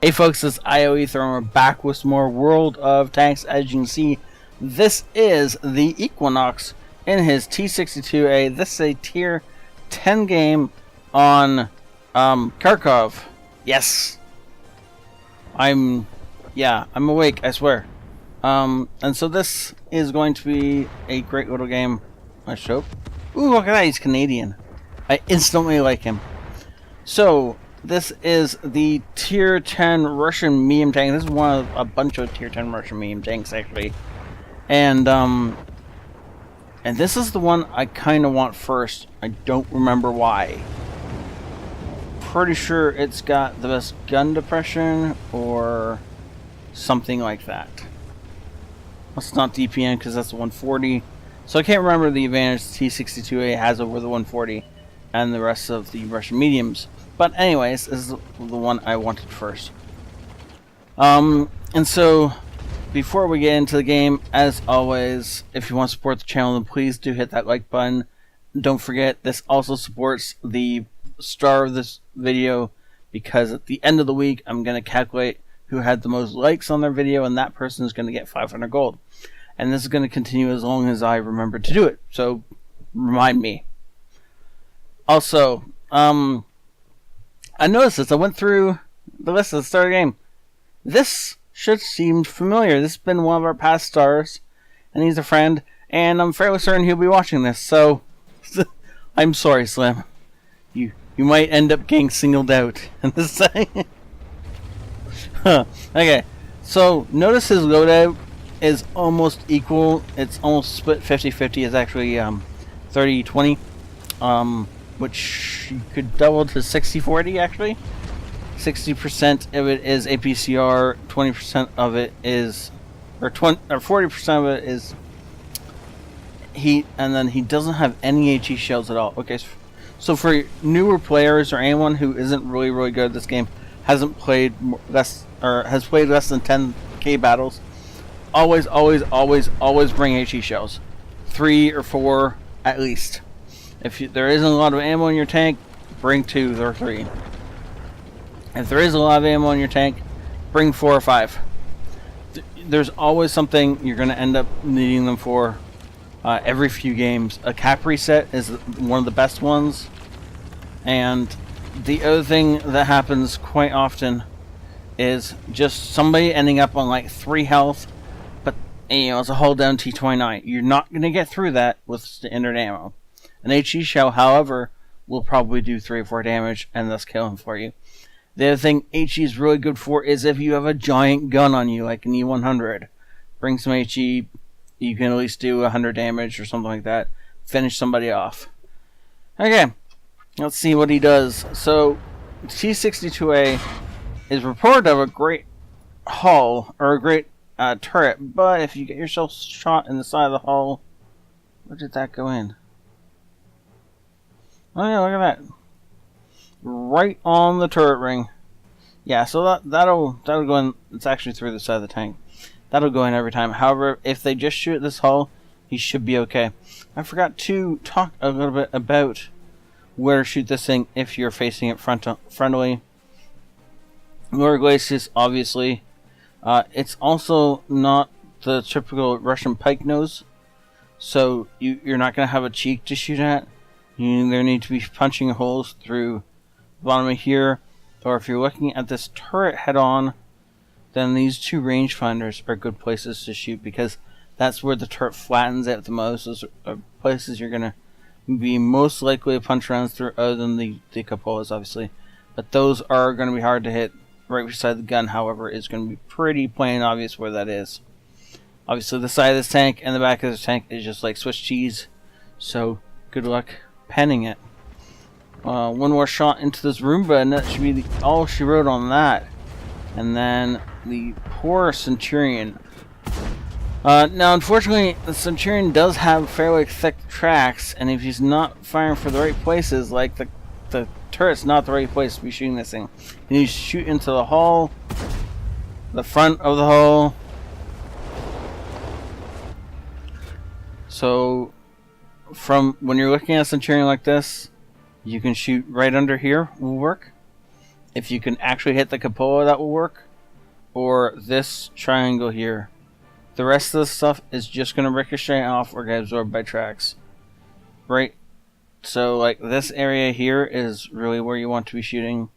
Hey folks, it's ioEther and we're back with some more World of Tanks. As you can see, this is the Equinox in his T-62A. This is a tier 10 game on Kharkov. Yes. I'm awake, I swear. And so this is going to be a great little game. Let's show. Ooh, look at that, he's Canadian. I instantly like him. So this is the tier 10 Russian medium tank. This is one of a bunch of tier 10 Russian medium tanks, actually. And this is the one I kind of want first. I don't remember why. Pretty sure it's got the best gun depression or something like that. It's not DPM because that's the 140. So I can't remember the advantage T-62A has over the 140 and the rest of the Russian mediums. But anyways, this is the one I wanted first. And so, before we get into the game, as always, if you want to support the channel, then please do hit that like button. Don't forget, this also supports the star of this video, because at the end of the week, I'm going to calculate who had the most likes on their video, and that person is going to get 500 gold. And this is going to continue as long as I remember to do it, so remind me. Also, I noticed this. I went through the list at the start of the game. This should seem familiar. This has been one of our past stars, and he's a friend, and I'm fairly certain he'll be watching this, so I'm sorry, Slim. You might end up getting singled out in this thing. Okay, so notice his loadout is almost equal. It's almost split 50-50. It's actually 30-20. Which you could double to 60-40 actually. 60% of it is APCR, 20% of it is, or 40% of it is heat, and then he doesn't have any HE shells at all. Okay, so for newer players or anyone who isn't really good at this game, hasn't played less, or has played less than 10k battles, always bring HE shells, 3 or 4 at least. If there isn't a lot of ammo in your tank, bring 2 or 3. If there is a lot of ammo in your tank, bring 4 or 5. There's always something you're going to end up needing them for every few games. A cap reset is one of the best ones. And the other thing that happens quite often is just somebody ending up on like 3 health, but it's a hull down T-29. You're not going to get through that with standard ammo. An HE shell, however, will probably do 3 or 4 damage and thus kill him for you. The other thing HE is really good for is if you have a giant gun on you, like an E100. Bring some HE, you can at least do 100 damage or something like that. Finish somebody off. Okay, let's see what he does. So, T-62A is reported to have a great hull, or a great turret, but if you get yourself shot in the side of the hull, where did that go in? Oh yeah, look at that. Right on the turret ring. Yeah, so that'll go in. It's actually through the side of the tank. That'll go in every time. However, if they just shoot this hull, he should be okay. I forgot to talk a little bit about where to shoot this thing if you're facing it frontally. Lower glacis, obviously. It's also not the typical Russian pike nose, so you're not going to have a cheek to shoot at. You either need to be punching holes through the bottom of here, or if you're looking at this turret head-on, then these 2 rangefinders are good places to shoot, because that's where the turret flattens out the most. Those are places you're going to be most likely to punch rounds through, other than the cupolas, obviously. But those are going to be hard to hit right beside the gun. However, it's going to be pretty plain obvious where that is. Obviously, the side of this tank and the back of this tank is just like Swiss cheese, so good luck penning it. One more shot into this Roomba, and that should be all she wrote on that. And then the poor Centurion. Now, unfortunately, the Centurion does have fairly thick tracks, and if he's not firing for the right places, like the turret's not the right place to be shooting this thing. You need to shoot into the hull, the front of the hull. So, from when you're looking at a Centurion like this, you can shoot right under here, will work. If you can actually hit the cupola, that will work. Or this triangle here. The rest of the stuff is just going to ricochet off or get absorbed by tracks. Right? So, like, this area here is really where you want to be shooting.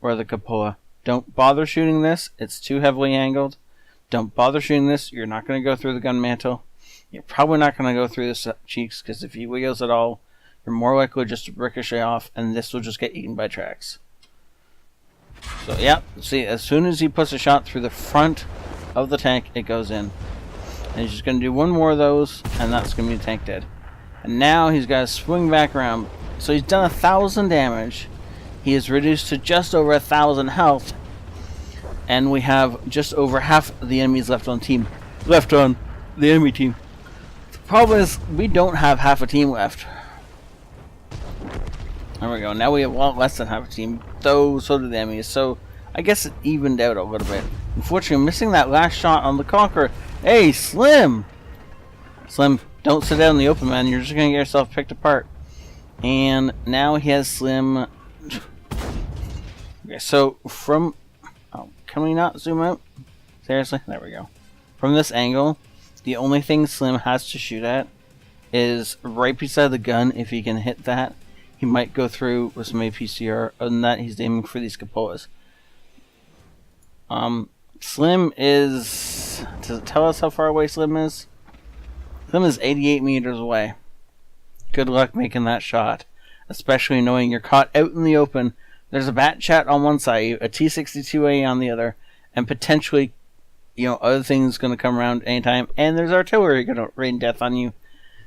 Or the cupola. Don't bother shooting this. It's too heavily angled. Don't bother shooting this. You're not going to go through the gun mantle. You're probably not going to go through the cheeks, because if he wheels at all, you're more likely just to ricochet off, and this will just get eaten by tracks. So, yeah, see, as soon as he puts a shot through the front of the tank, it goes in. And he's just going to do one more of those, and that's going to be the tank dead. And now he's got to swing back around. So he's done 1,000 damage. He is reduced to just over 1,000 health. And we have just over half of the enemies left on the enemy team. The problem is, we don't have half a team left. There we go. Now we have a lot less than half a team, though so do the enemies. So I guess it evened out a little bit. Unfortunately, missing that last shot on the Conqueror. Hey, Slim! Slim, don't sit down in the open, man. You're just going to get yourself picked apart. And now he has Slim. Okay, so from... Oh, can we not zoom out? Seriously? There we go. From this angle, the only thing Slim has to shoot at is right beside the gun. If he can hit that, he might go through with some APCR. Other than that, he's aiming for these cupolas. Slim is... Does it tell us how far away Slim is? Slim is 88 meters away. Good luck making that shot. Especially knowing you're caught out in the open. There's a bat chat on one side, a T-62A on the other, and potentially, other things going to come around anytime. And there's artillery going to rain death on you.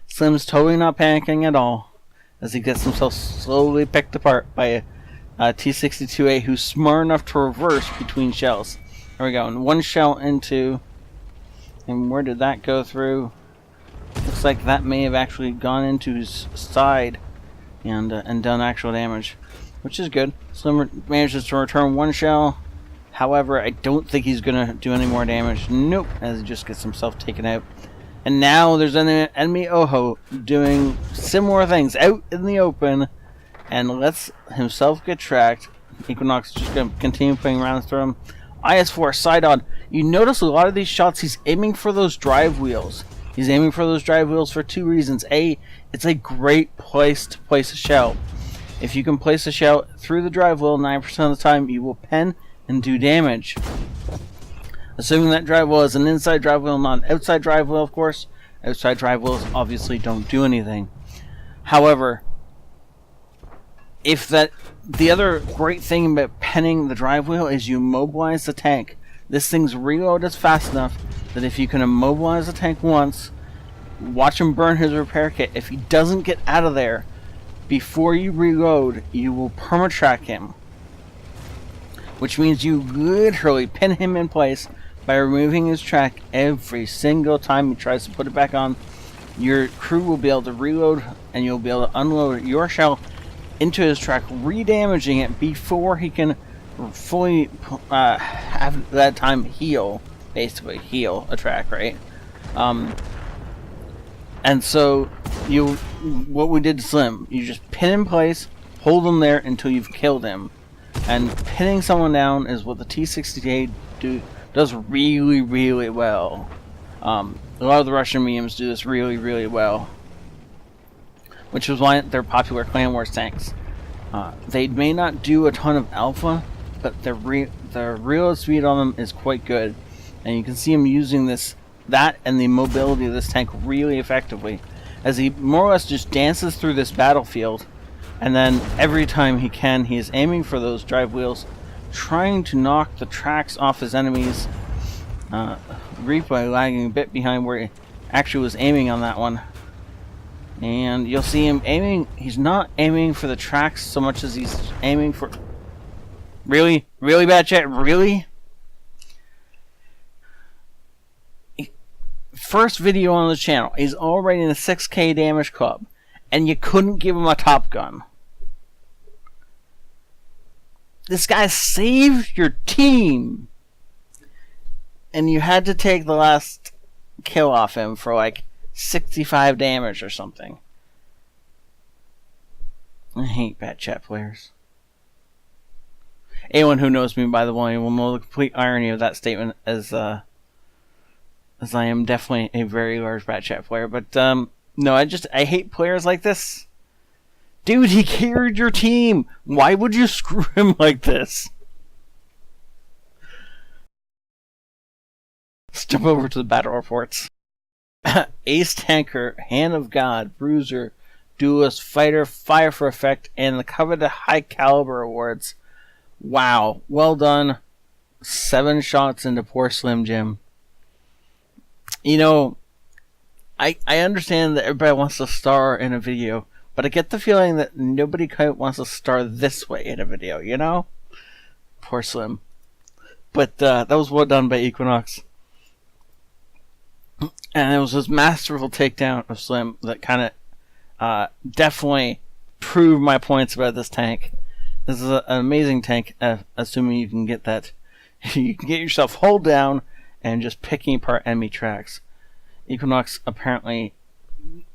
Slim's totally not panicking at all, as he gets himself slowly picked apart by a T-62A who's smart enough to reverse between shells. There we go, and one shell into... And where did that go through? Looks like that may have actually gone into his side and done actual damage, which is good. Slim manages to return one shell. However, I don't think he's going to do any more damage. Nope, as he just gets himself taken out. And now there's an enemy Oho doing similar things out in the open and lets himself get tracked. Equinox is just going to continue putting rounds through him. IS-4 side on. You notice a lot of these shots he's aiming for those drive wheels. He's aiming for those drive wheels for two reasons. A, it's a great place to place a shell. If you can place a shell through the drive wheel 9% of the time, you will pen and do damage. Assuming that drive wheel is an inside drive wheel, not an outside drive wheel, of course. Outside drive wheels obviously don't do anything. However, the other great thing about penning the drive wheel is you immobilize the tank. This thing's reload is fast enough that if you can immobilize the tank once, watch him burn his repair kit. If he doesn't get out of there before you reload, you will permatrack him. Which means you literally pin him in place by removing his track every single time he tries to put it back on. Your crew will be able to reload and you'll be able to unload your shell into his track, re-damaging it before he can fully have that time heal, basically heal a track, right? And so what we did to Slim, you just pin in place, hold him there until you've killed him. And pinning someone down is what the T-68 does really, really well. A lot of the Russian mediums do this really, really well, which is why they're popular Clan Wars tanks. They may not do a ton of alpha, but the reload speed on them is quite good, and you can see him using that and the mobility of this tank really effectively, as he more or less just dances through this battlefield, and then every time he can, he is aiming for those drive wheels, trying to knock the tracks off his enemies. Replay lagging a bit behind where he actually was aiming on that one. And you'll see him aiming. He's not aiming for the tracks so much as he's aiming for... Really? Really, bad chat? Really? First video on the channel. He's already in a 6k damage club. And you couldn't give him a top gun. This guy saved your team. And you had to take the last kill off him for like 65 damage or something. I hate bad chat players. Anyone who knows me, by the way, will know the complete irony of that statement, as I am definitely a very large bat chat player. But no, I hate players like this. Dude, he carried your team. Why would you screw him like this? Let's jump over to the battle reports. Ace Tanker, Hand of God, Bruiser, Duelist, Fighter, Fire for Effect, and the coveted High Caliber awards. Wow, well done. 7 shots into poor Slim Jim. You know, I understand that everybody wants to star in a video, but I get the feeling that nobody quite wants to star this way in a video, you know? Poor Slim. But that was well done by Equinox. And it was his masterful takedown of Slim that kind of definitely proved my points about this tank. This is an amazing tank, assuming you can get that. You can get yourself hull down and just picking apart enemy tracks. Equinox apparently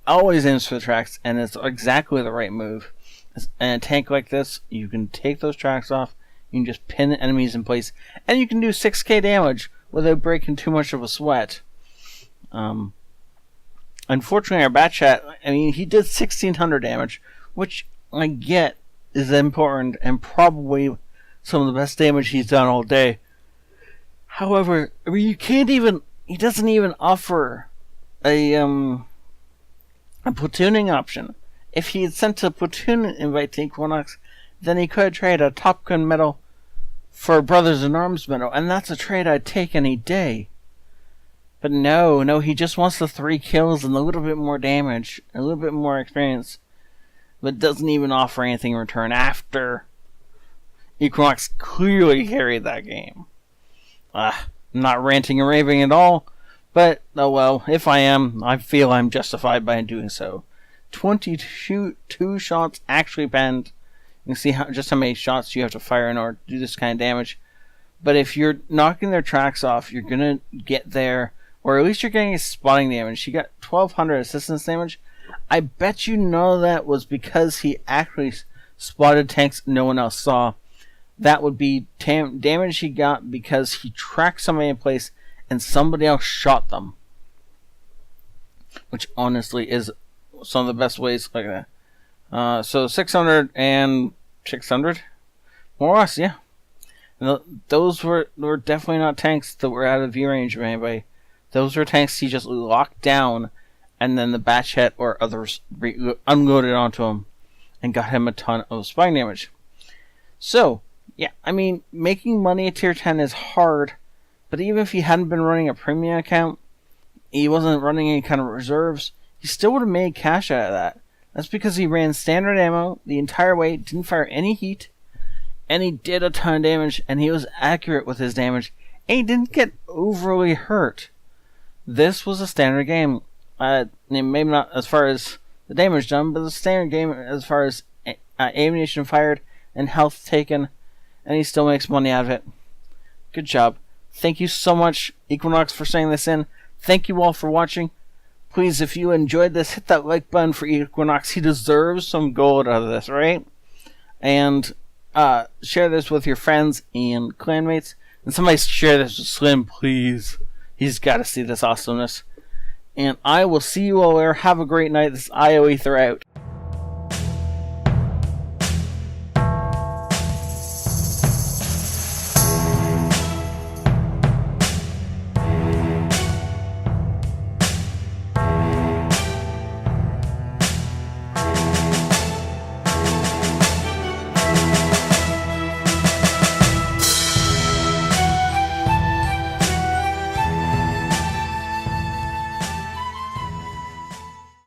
always aims for the tracks, and it's exactly the right move. And a tank like this, you can take those tracks off, you can just pin enemies in place, and you can do 6k damage without breaking too much of a sweat. Unfortunately, our bat chat, I mean, he did 1600 damage, which I get is important and probably some of the best damage he's done all day. However, I mean, he doesn't even offer a platooning option. If he had sent a platoon invite to Equinox, then he could trade a Top Gun medal for a Brothers in Arms medal, and that's a trade I'd take any day. But no, he just wants the 3 kills and a little bit more damage, a little bit more experience, but doesn't even offer anything in return after Equinox clearly carried that game. I'm not ranting and raving at all, but oh well, if I am, I feel I'm justified by doing so. 22 shots actually banned. You can see just how many shots you have to fire in order to do this kind of damage. But if you're knocking their tracks off, you're gonna get there, or at least you're getting spotting damage. He got 1200 assistance damage. I bet you know that was because he actually spotted tanks no one else saw. That would be damage he got because he tracked somebody in place and somebody else shot them. Which honestly is some of the best ways like that. So 600 and 600? More or less, yeah. And those were definitely not tanks that were out of view range of anybody. Those were tanks he just locked down, and then the Batchet or others unloaded onto him and got him a ton of spine damage. So, yeah, I mean, making money at tier 10 is hard, but even if he hadn't been running a premium account, he wasn't running any kind of reserves, he still would have made cash out of that. That's because he ran standard ammo the entire way, didn't fire any heat, and he did a ton of damage, and he was accurate with his damage, and he didn't get overly hurt. This was a standard game. Maybe not as far as the damage done, but the standard game as far as ammunition fired and health taken, and he still makes money out of it. Good job. Thank you so much, Equinox, for sending this in. Thank you all for watching. Please, if you enjoyed this, hit that like button for Equinox. He deserves some gold out of this, right? And share this with your friends and clanmates. And somebody share this with Slim, please. He's got to see this awesomeness. And I will see you all there. Have a great night. This is ioEther out.